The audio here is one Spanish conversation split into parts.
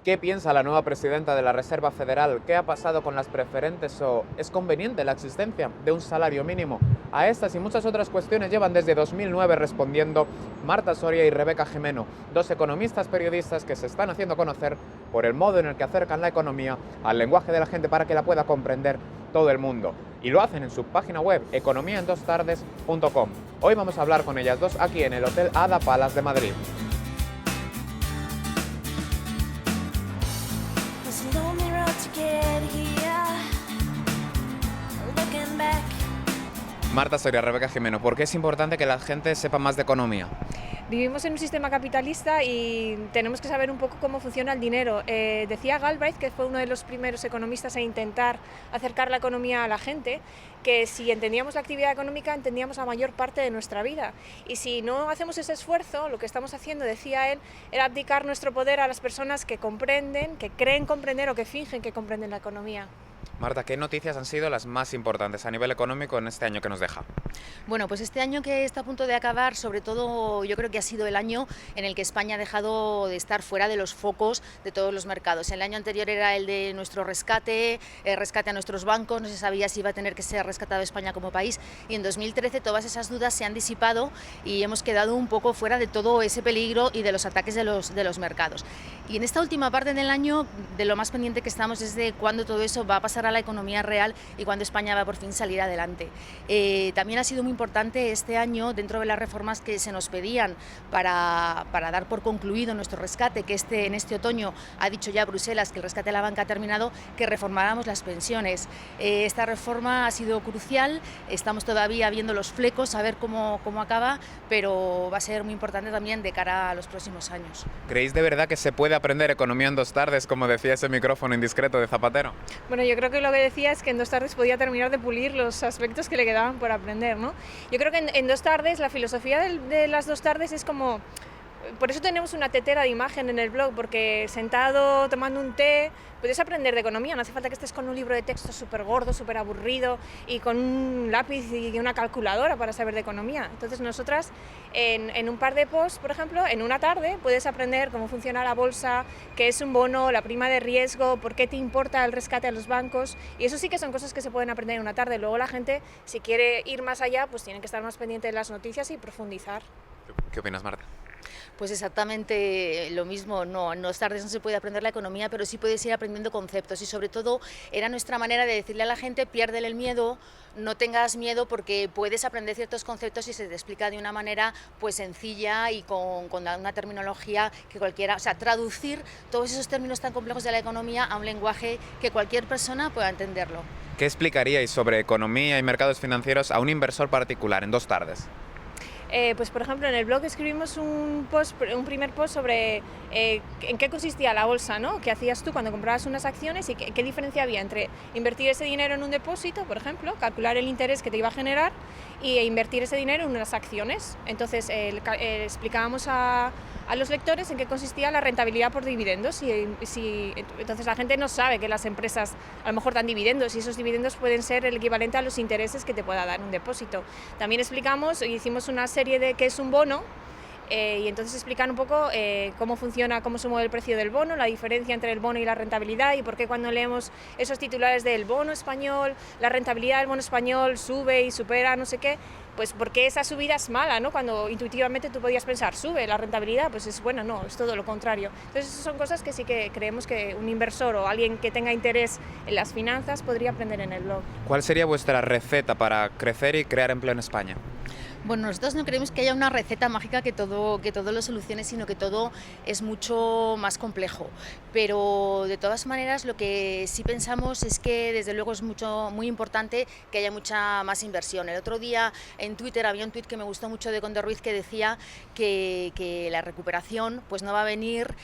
¿Qué piensa la nueva presidenta de la Reserva Federal? ¿Qué ha pasado con las preferentes o es conveniente la existencia de un salario mínimo? A estas y muchas otras cuestiones llevan desde 2009 respondiendo Marta Soria y Rebeca Jimeno, dos economistas periodistas que se están haciendo conocer por el modo en el que acercan la economía al lenguaje de la gente para que la pueda comprender todo el mundo. Y lo hacen en su página web economiaendostardes.com. Hoy vamos a hablar con ellas dos aquí en el Hotel Ada Palace de Madrid. Marta Soria, Rebeca Jimeno, ¿por qué es importante que la gente sepa más de economía? Vivimos en un sistema capitalista y tenemos que saber un poco cómo funciona el dinero. Decía Galbraith, que fue uno de los primeros economistas a intentar acercar la economía a la gente, que si entendíamos la actividad económica entendíamos la mayor parte de nuestra vida. Y si no hacemos ese esfuerzo, lo que estamos haciendo, decía él, era abdicar nuestro poder a las personas que comprenden, que creen comprender o que fingen que comprenden la economía. Marta, ¿qué noticias han sido las más importantes a nivel económico en este año que nos deja? Bueno, pues este año que está a punto de acabar, sobre todo yo creo que ha sido el año en el que España ha dejado de estar fuera de los focos de todos los mercados. El año anterior era el de nuestro rescate, rescate a nuestros bancos, no se sabía si iba a tener que ser rescatado España como país, y en 2013 todas esas dudas se han disipado y hemos quedado un poco fuera de todo ese peligro y de los ataques de los mercados. Y en esta última parte del año, de lo más pendiente que estamos es de cuándo todo eso va a pasar a la economía real y cuándo España va por fin salir adelante. También ha sido muy importante este año, dentro de las reformas que se nos pedían para dar por concluido nuestro rescate, que en este otoño ha dicho ya Bruselas que el rescate de la banca ha terminado, que reformáramos las pensiones. Esta reforma ha sido crucial, estamos todavía viendo los flecos, a ver cómo acaba, pero va a ser muy importante también de cara a los próximos años. ¿Creéis de verdad que se puede aprender economía en 2 tardes, como decía ese micrófono indiscreto de Zapatero? Bueno, yo creo que lo que decía es que en 2 tardes podía terminar de pulir los aspectos que le quedaban por aprender, ¿no? Yo creo que en 2 tardes, la filosofía de las 2 tardes es como... Por eso tenemos una tetera de imagen en el blog, porque sentado tomando un té puedes aprender de economía, no hace falta que estés con un libro de texto súper gordo, súper aburrido y con un lápiz y una calculadora para saber de economía. Entonces nosotras en un par de posts, por ejemplo, en una tarde puedes aprender cómo funciona la bolsa, qué es un bono, la prima de riesgo, por qué te importa el rescate a los bancos, y eso sí que son cosas que se pueden aprender en una tarde. Luego la gente, si quiere ir más allá, pues tiene que estar más pendiente de las noticias y profundizar. ¿Qué opinas, Marta? Pues exactamente lo mismo, no, en 2 tardes no se puede aprender la economía, pero sí puedes ir aprendiendo conceptos, y sobre todo era nuestra manera de decirle a la gente: piérdele el miedo, no tengas miedo, porque puedes aprender ciertos conceptos y se te explica de una manera pues sencilla y con una terminología que cualquiera, o sea, traducir todos esos términos tan complejos de la economía a un lenguaje que cualquier persona pueda entenderlo. ¿Qué explicaríais sobre economía y mercados financieros a un inversor particular en 2 tardes? Pues por ejemplo en el blog escribimos un primer post sobre en qué consistía la bolsa, ¿no? ¿Qué hacías tú cuando comprabas unas acciones y qué diferencia había entre invertir ese dinero en un depósito, por ejemplo, calcular el interés que te iba a generar, e invertir ese dinero en unas acciones? Entonces explicábamos a los lectores en qué consistía la rentabilidad por dividendos, entonces la gente no sabe que las empresas a lo mejor dan dividendos, y esos dividendos pueden ser el equivalente a los intereses que te pueda dar un depósito. También hicimos una serie de qué es un bono, y entonces explican un poco cómo funciona, cómo se mueve el precio del bono, la diferencia entre el bono y la rentabilidad, y por qué cuando leemos esos titulares del bono español, la rentabilidad del bono español sube y supera no sé qué, pues porque esa subida es mala, ¿no? Cuando intuitivamente tú podías pensar, sube la rentabilidad, pues es buena, no, es todo lo contrario. Entonces esas son cosas que sí que creemos que un inversor o alguien que tenga interés en las finanzas podría aprender en el blog. ¿Cuál sería vuestra receta para crecer y crear empleo en España? Bueno, nosotros no creemos que haya una receta mágica que todo lo solucione, sino que todo es mucho más complejo. Pero de todas maneras, lo que sí pensamos es que desde luego es muy importante que haya mucha más inversión. El otro día en Twitter había un tuit que me gustó mucho de Conde Ruiz, que decía que la recuperación pues no va a venir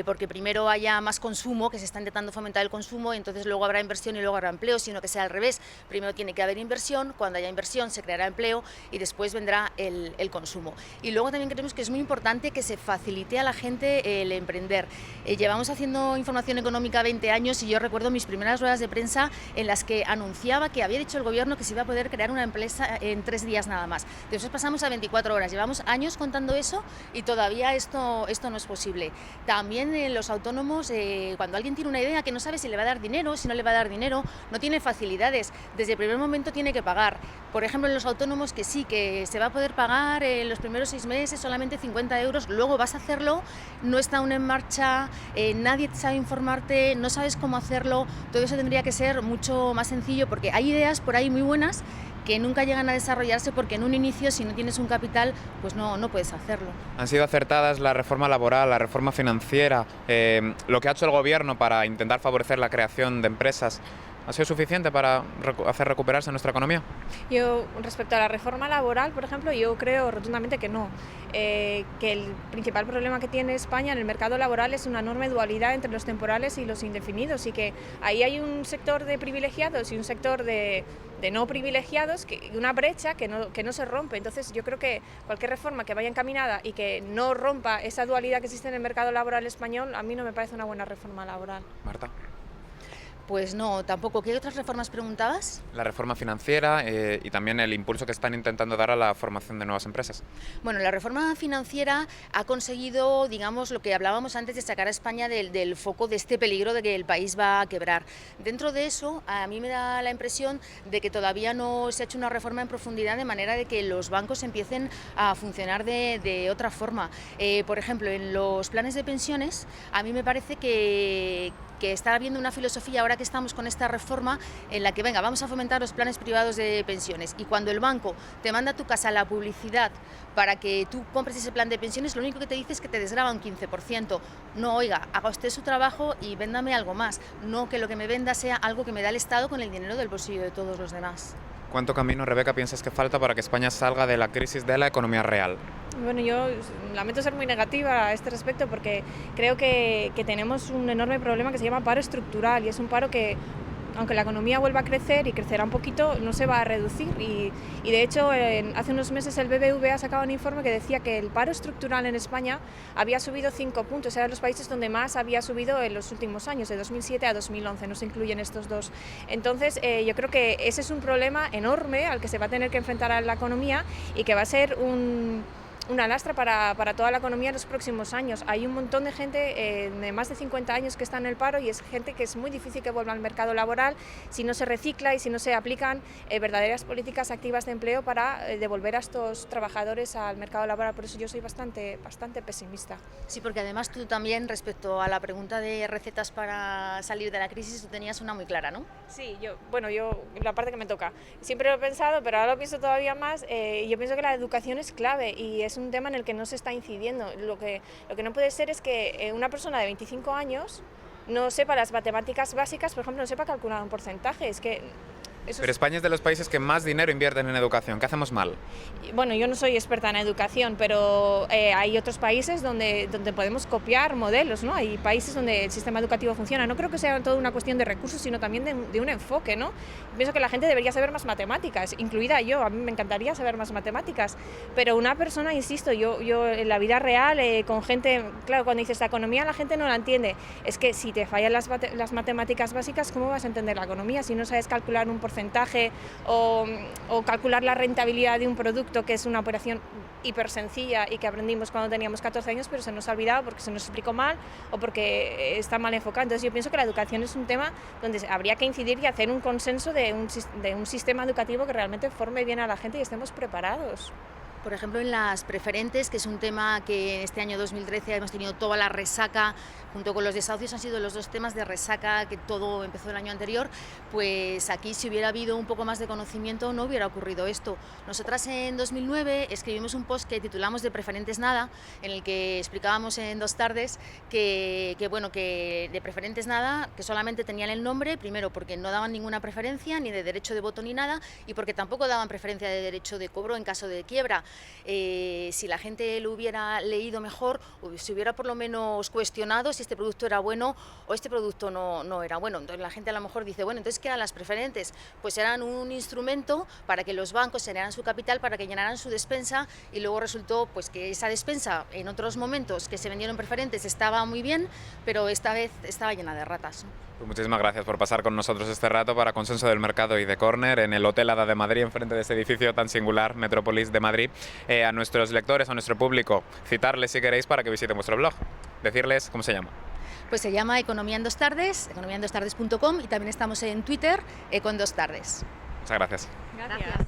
porque primero haya más consumo, que se está intentando fomentar el consumo, y entonces luego habrá inversión y luego habrá empleo, sino que sea al revés. Primero tiene que haber inversión, cuando haya inversión se creará empleo y después vendrá vendrá el consumo. Y luego también creemos que es muy importante que se facilite a la gente el emprender. Llevamos haciendo información económica 20 años y yo recuerdo mis primeras ruedas de prensa en las que anunciaba que había dicho el gobierno que se iba a poder crear una empresa en 3 días nada más. Después pasamos a 24 horas. Llevamos años contando eso y todavía esto no es posible. También los autónomos, cuando alguien tiene una idea que no sabe si le va a dar dinero, si no le va a dar dinero, no tiene facilidades. Desde el primer momento tiene que pagar. Por ejemplo, en los autónomos que sí, que se va a poder pagar en los primeros 6 meses solamente 50 euros, luego vas a hacerlo, no está aún en marcha, nadie sabe informarte, no sabes cómo hacerlo, todo eso tendría que ser mucho más sencillo porque hay ideas por ahí muy buenas que nunca llegan a desarrollarse porque en un inicio, si no tienes un capital, pues no puedes hacerlo. Han sido acertadas la reforma laboral, la reforma financiera, lo que ha hecho el gobierno para intentar favorecer la creación de empresas. ¿Ha sido suficiente para hacer recuperarse nuestra economía? Yo, respecto a la reforma laboral, por ejemplo, yo creo rotundamente que no. Que el principal problema que tiene España en el mercado laboral es una enorme dualidad entre los temporales y los indefinidos y que ahí hay un sector de privilegiados y un sector de no privilegiados, una brecha que no se rompe. Entonces yo creo que cualquier reforma que vaya encaminada y que no rompa esa dualidad que existe en el mercado laboral español, a mí no me parece una buena reforma laboral. Marta. Pues no, tampoco. ¿Qué otras reformas preguntabas? La reforma financiera y también el impulso que están intentando dar a la formación de nuevas empresas. Bueno, la reforma financiera ha conseguido, digamos, lo que hablábamos antes de sacar a España del foco de este peligro de que el país va a quebrar. Dentro de eso, a mí me da la impresión de que todavía no se ha hecho una reforma en profundidad de manera de que los bancos empiecen a funcionar de otra forma. Por ejemplo, en los planes de pensiones, a mí me parece que está habiendo una filosofía ahora que estamos con esta reforma en la que, venga, vamos a fomentar los planes privados de pensiones y cuando el banco te manda a tu casa la publicidad para que tú compres ese plan de pensiones, lo único que te dice es que te desgrava un 15%. No, oiga, haga usted su trabajo y véndame algo más, no que lo que me venda sea algo que me da el Estado con el dinero del bolsillo de todos los demás. ¿Cuánto camino, Rebeca, piensas que falta para que España salga de la crisis de la economía real? Bueno, yo lamento ser muy negativa a este respecto porque creo que tenemos un enorme problema que se llama paro estructural y es un paro que, aunque la economía vuelva a crecer y crecerá un poquito, no se va a reducir y de hecho hace unos meses el BBVA ha sacado un informe que decía que el paro estructural en España había subido 5 puntos, eran los países donde más había subido en los últimos años, de 2007 a 2011, no se incluyen estos dos. Entonces yo creo que ese es un problema enorme al que se va a tener que enfrentar a la economía y que va a ser una lastra para toda la economía en los próximos años. Hay un montón de gente de más de 50 años que está en el paro y es gente que es muy difícil que vuelva al mercado laboral si no se recicla y si no se aplican verdaderas políticas activas de empleo para devolver a estos trabajadores al mercado laboral. Por eso yo soy bastante pesimista. Sí, porque además tú también, respecto a la pregunta de recetas para salir de la crisis, tú tenías una muy clara, ¿no? Sí, yo la parte que me toca. Siempre lo he pensado, pero ahora lo pienso todavía más. Yo pienso que la educación es clave y es un tema en el que no se está incidiendo. Lo que no puede ser es que una persona de 25 años no sepa las matemáticas básicas, por ejemplo, no sepa calcular un porcentaje. Es que Pero España es de los países que más dinero invierten en educación. ¿Qué hacemos mal? Bueno, yo no soy experta en educación, pero hay otros países donde podemos copiar modelos, ¿no? Hay países donde el sistema educativo funciona. No creo que sea toda una cuestión de recursos, sino también de un enfoque, ¿no? Pienso que la gente debería saber más matemáticas, incluida yo. A mí me encantaría saber más matemáticas, pero una persona, insisto, yo en la vida real, con gente, claro, cuando dices la economía la gente no la entiende. Es que si te fallan las matemáticas básicas, ¿cómo vas a entender la economía si no sabes calcular un porcentaje o calcular la rentabilidad de un producto, que es una operación hiper sencilla y que aprendimos cuando teníamos 14 años, pero se nos ha olvidado porque se nos explicó mal o porque está mal enfocado? Entonces yo pienso que la educación es un tema donde habría que incidir y hacer un consenso de un sistema educativo que realmente forme bien a la gente y estemos preparados. Por ejemplo, en las preferentes, que es un tema que en este año 2013 hemos tenido toda la resaca, junto con los desahucios han sido los dos temas de resaca que todo empezó el año anterior, pues aquí si hubiera habido un poco más de conocimiento no hubiera ocurrido esto. Nosotras en 2009 escribimos un post que titulamos De preferentes nada, en el que explicábamos en 2 tardes que de preferentes nada, que solamente tenían el nombre, primero porque no daban ninguna preferencia, ni de derecho de voto ni nada, y porque tampoco daban preferencia de derecho de cobro en caso de quiebra. si la gente lo hubiera leído mejor, o se hubiera por lo menos cuestionado si este producto era bueno o este producto no era bueno. Entonces la gente a lo mejor dice, bueno, entonces ¿qué eran las preferentes? Pues eran un instrumento para que los bancos generaran su capital, para que llenaran su despensa, y luego resultó pues que esa despensa en otros momentos que se vendieron preferentes estaba muy bien, pero esta vez estaba llena de ratas. Pues muchísimas gracias por pasar con nosotros este rato para Consenso del Mercado y The Corner en el Hotel Hada de Madrid, enfrente de este edificio tan singular, Metrópolis de Madrid. A nuestros lectores, a nuestro público, citarles si queréis para que visiten vuestro blog. Decirles cómo se llama. Pues se llama Economía en 2 tardes, economiaendostardes.com, y también estamos en Twitter con 2 tardes. Muchas gracias. Gracias.